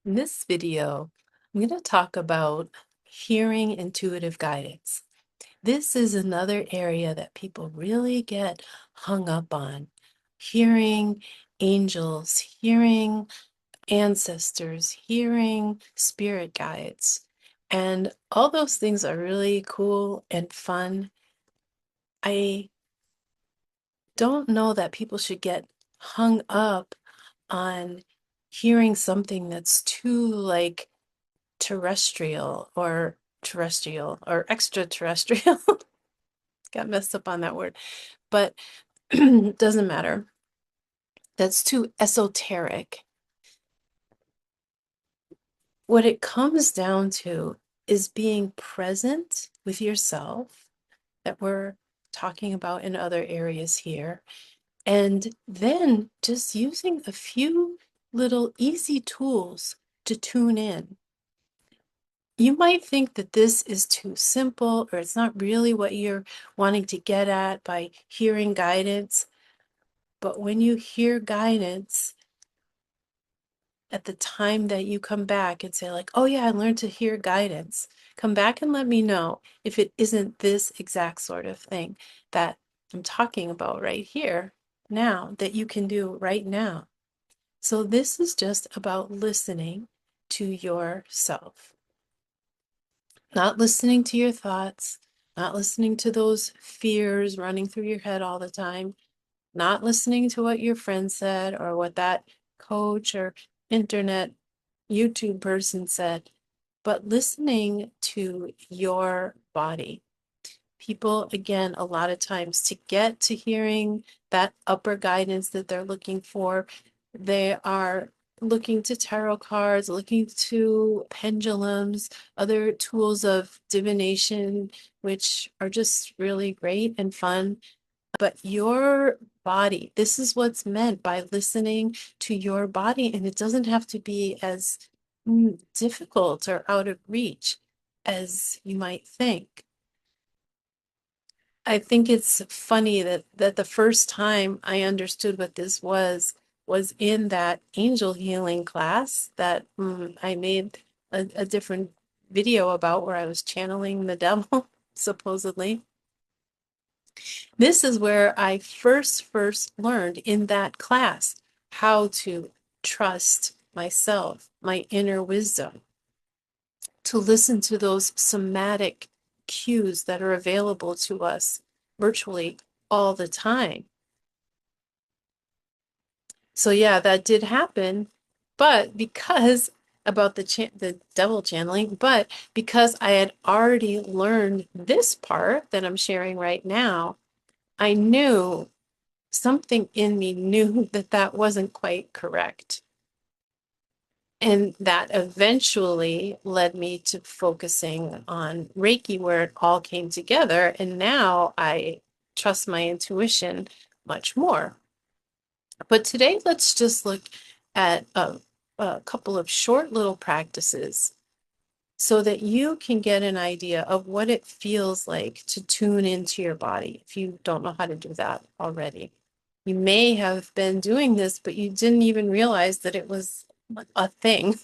In this video, I'm going to talk about hearing intuitive guidance. This is another area that people really get hung up on. Hearing angels, hearing ancestors, hearing spirit guides. And all those things are really cool and fun. I don't know that people should get hung up on hearing something that's too terrestrial or extraterrestrial. Got messed up on that word, but doesn't matter. That's too esoteric. What it comes down to is being present with yourself, that we're talking about in other areas here, and then just using a few little easy tools to tune in. You might think that this is too simple, or it's not really what you're wanting to get at by hearing guidance. But when you hear guidance, at the time that you come back and say, like, oh yeah, I learned to hear guidance, come back and let me know if it isn't this exact sort of thing that I'm talking about right here now, that you can do right now. So this is just about listening to yourself. Not listening to your thoughts, not listening to those fears running through your head all the time, not listening to what your friend said or what that coach or internet YouTube person said, but listening to your body. People, again, a lot of times to get to hearing that upper guidance that they're looking for, they are looking to tarot cards, looking to pendulums, other tools of divination, which are just really great and fun. But your body, this is what's meant by listening to your body. And it doesn't have to be as difficult or out of reach as you might think. I think it's funny that the first time I understood what this was in that angel healing class that I made a different video about, where I was channeling the devil, supposedly. This is where I first learned in that class how to trust myself, my inner wisdom, to listen to those somatic cues that are available to us virtually all the time. So yeah, that did happen, but because about the devil channeling, but because I had already learned this part that I'm sharing right now, I knew, something in me knew that that wasn't quite correct. And that eventually led me to focusing on Reiki, where it all came together. And now I trust my intuition much more. But today, let's just look at a couple of short little practices so that you can get an idea of what it feels like to tune into your body if you don't know how to do that already. You may have been doing this, but you didn't even realize that it was a thing.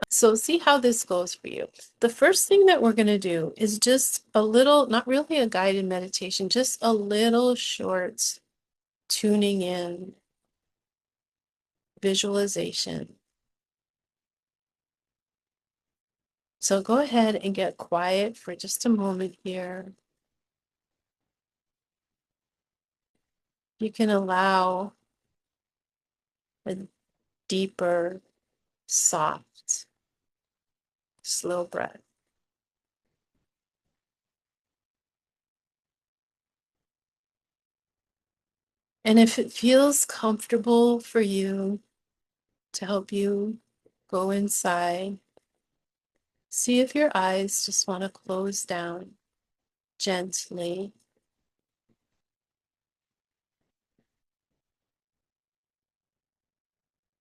So see how this goes for you. The first thing that we're going to do is just a little, not really a guided meditation, just a little short tuning in visualization. So go ahead and get quiet for just a moment here. You can allow a deeper, soft, slow breath. And if it feels comfortable for you, to help you go inside, see if your eyes just want to close down gently.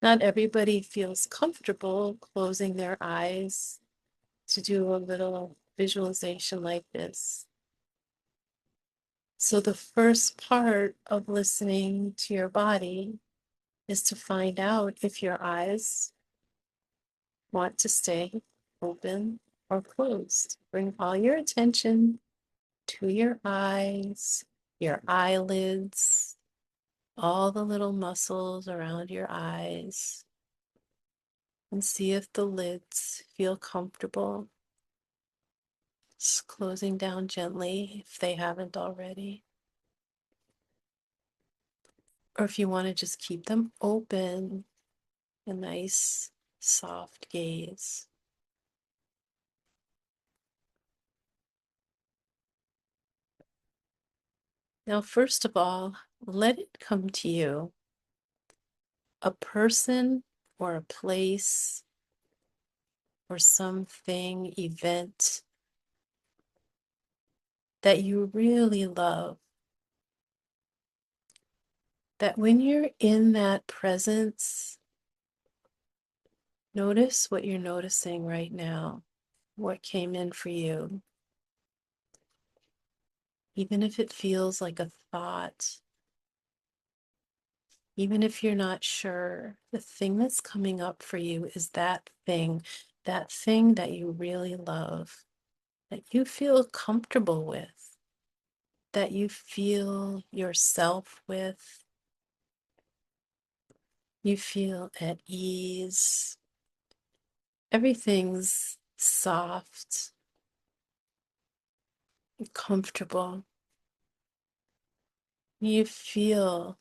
Not everybody feels comfortable closing their eyes to do a little visualization like this. So the first part of listening to your body is to find out if your eyes want to stay open or closed. Bring all your attention to your eyes, your eyelids, all the little muscles around your eyes, and see if the lids feel comfortable. Just closing down gently if they haven't already. Or if you want to just keep them open, a nice soft gaze. Now, first of all, let it come to you, a person or a place or something, event that you really love. That when you're in that presence, notice what you're noticing right now, what came in for you. Even if it feels like a thought, even if you're not sure, the thing that's coming up for you is that thing that you really love, that you feel comfortable with, that you feel yourself with, you feel at ease. Everything's soft, comfortable. You feel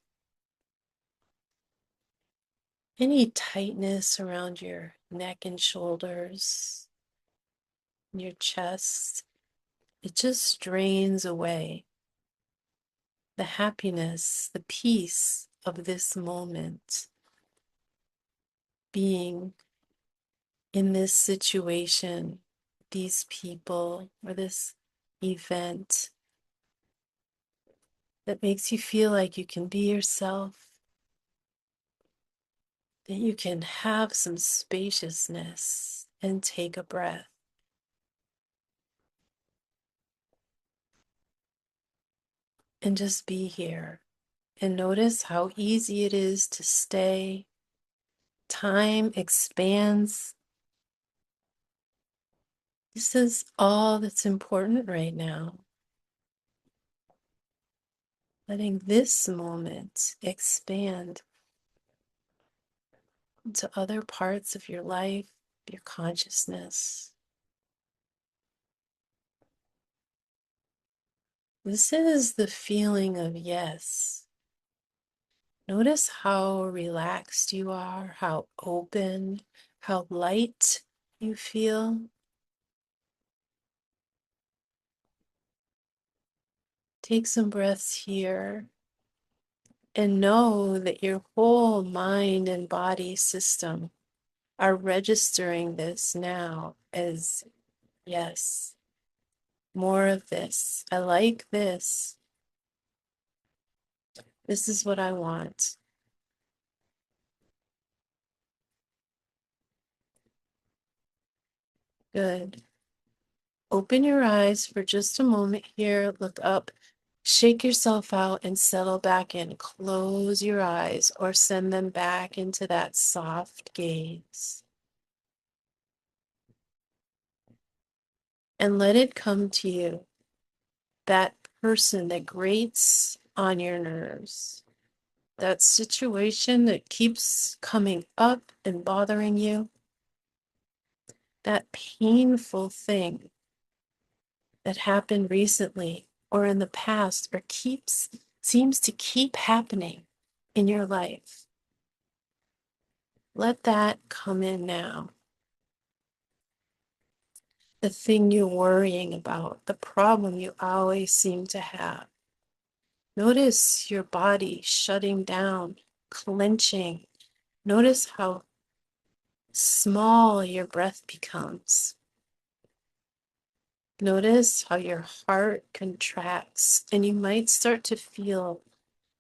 any tightness around your neck and shoulders, your chest. It just drains away. The happiness, the peace of this moment, being in this situation, these people, or this event that makes you feel like you can be yourself, that you can have some spaciousness and take a breath. And just be here. And notice how easy it is to stay. Time expands. This is all that's important right now. Letting this moment expand into other parts of your life, your consciousness. This is the feeling of yes. Notice how relaxed you are, how open, how light you feel. Take some breaths here and know that your whole mind and body system are registering this now as yes, more of this. I like this. This is what I want. Good. Open your eyes for just a moment here. Look up, shake yourself out, and settle back in. Close your eyes or send them back into that soft gaze. And let it come to you, that person that grates on your nerves, that situation that keeps coming up and bothering you, that painful thing that happened recently or in the past or seems to keep happening in your life. Let that come in now. The thing you're worrying about, the problem you always seem to have. Notice your body shutting down, clenching. Notice how small your breath becomes. Notice how your heart contracts, and you might start to feel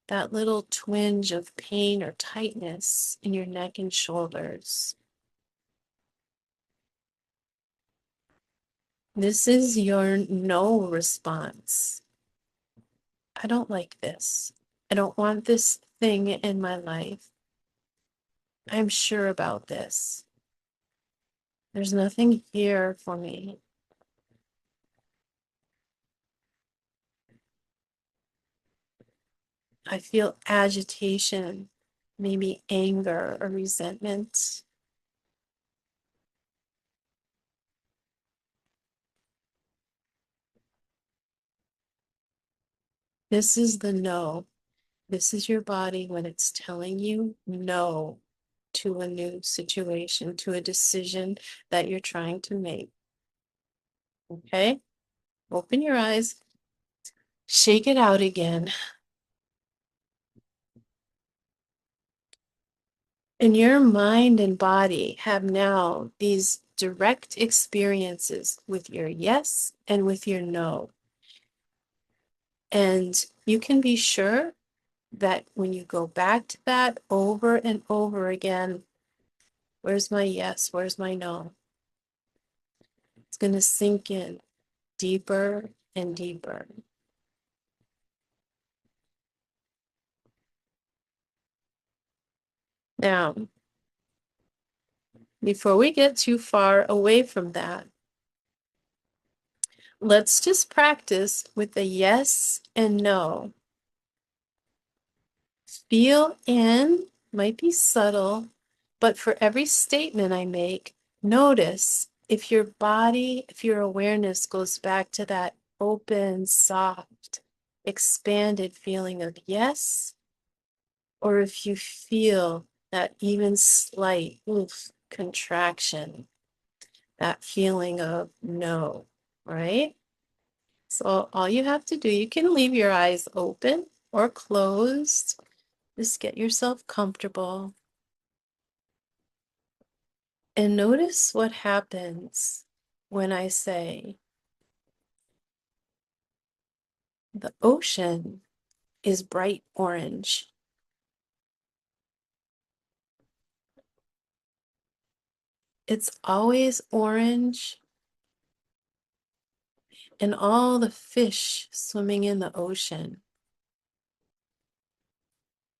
that little twinge of pain or tightness in your neck and shoulders. This is your no response. I don't like this. I don't want this thing in my life. I'm sure about this. There's nothing here for me. I feel agitation, maybe anger or resentment. This is the no. This is your body when it's telling you no to a new situation, to a decision that you're trying to make. Okay? Open your eyes, shake it out again. And your mind and body have now these direct experiences with your yes and with your no. And you can be sure that when you go back to that over and over again, where's my yes? Where's my no? It's going to sink in deeper and deeper. Now, before we get too far away from that, let's just practice with a yes and no. Feel in, might be subtle, but for every statement I make, notice if your body, if your awareness goes back to that open, soft, expanded feeling of yes, or if you feel that even slight contraction, that feeling of no, right? So all you have to do, you can leave your eyes open or closed. Just get yourself comfortable and notice what happens when I say the ocean is bright orange. It's always orange, and all the fish swimming in the ocean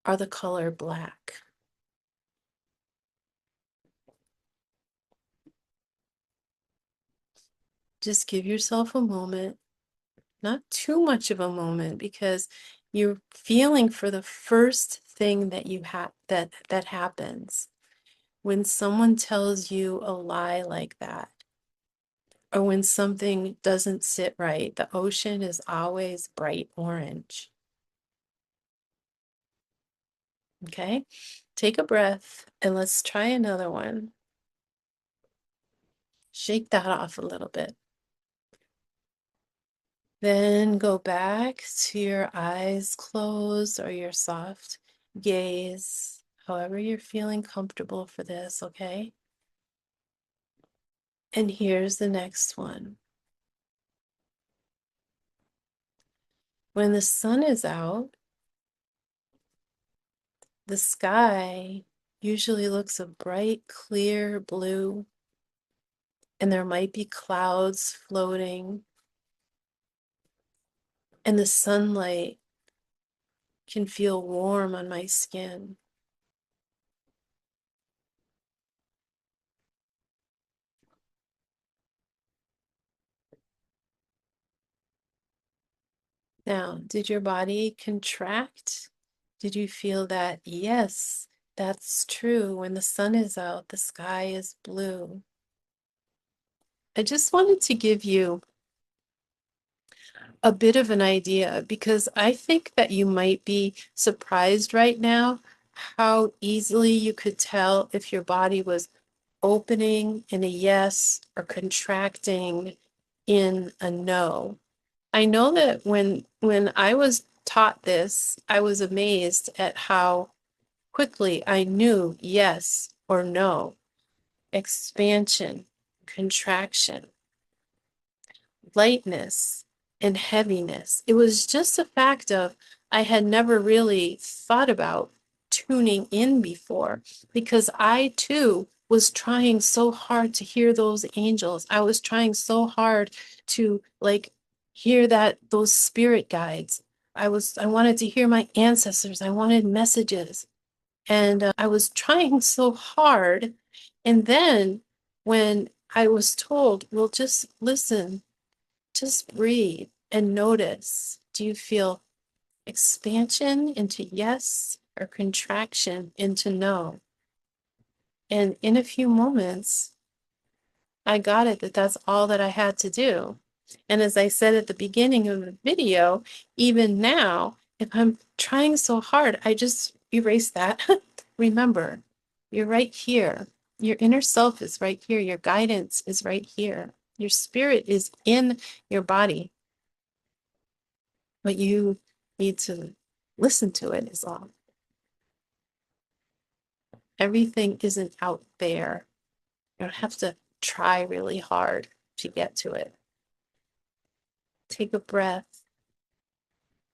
are the color black. Just give yourself a moment, not too much of a moment, because you're feeling for the first thing that you have that happens when someone tells you a lie like that, or when something doesn't sit right. The ocean is always bright orange. Okay, take a breath and let's try another one. Shake that off a little bit. Then go back to your eyes closed or your soft gaze, however you're feeling comfortable for this, okay? And here's the next one. When the sun is out, the sky usually looks a bright, clear blue, and there might be clouds floating, and the sunlight can feel warm on my skin. Now, did your body contract? Did you feel that? Yes, that's true. When the sun is out, the sky is blue. I just wanted to give you a bit of an idea because I think that you might be surprised right now how easily you could tell if your body was opening in a yes or contracting in a no. I know that when I was taught this, I was amazed at how quickly I knew yes or no, expansion, contraction, lightness, and heaviness. It was just a fact of I had never really thought about tuning in before because I too was trying so hard to hear those angels. I was trying so hard to hear that those spirit guides. I wanted to hear my ancestors. I wanted messages. And I was trying so hard. And then when I was told, well, just listen, just breathe and notice. Do you feel expansion into yes or contraction into no? And in a few moments, I got it that that's all that I had to do. And as I said at the beginning of the video, even now, if I'm trying so hard, I just erase that. Remember, you're right here. Your inner self is right here. Your guidance is right here. Your spirit is in your body. But you need to listen to it is all. Everything isn't out there. You don't have to try really hard to get to it. Take a breath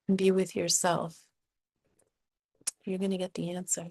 and be with yourself. You're going to get the answer.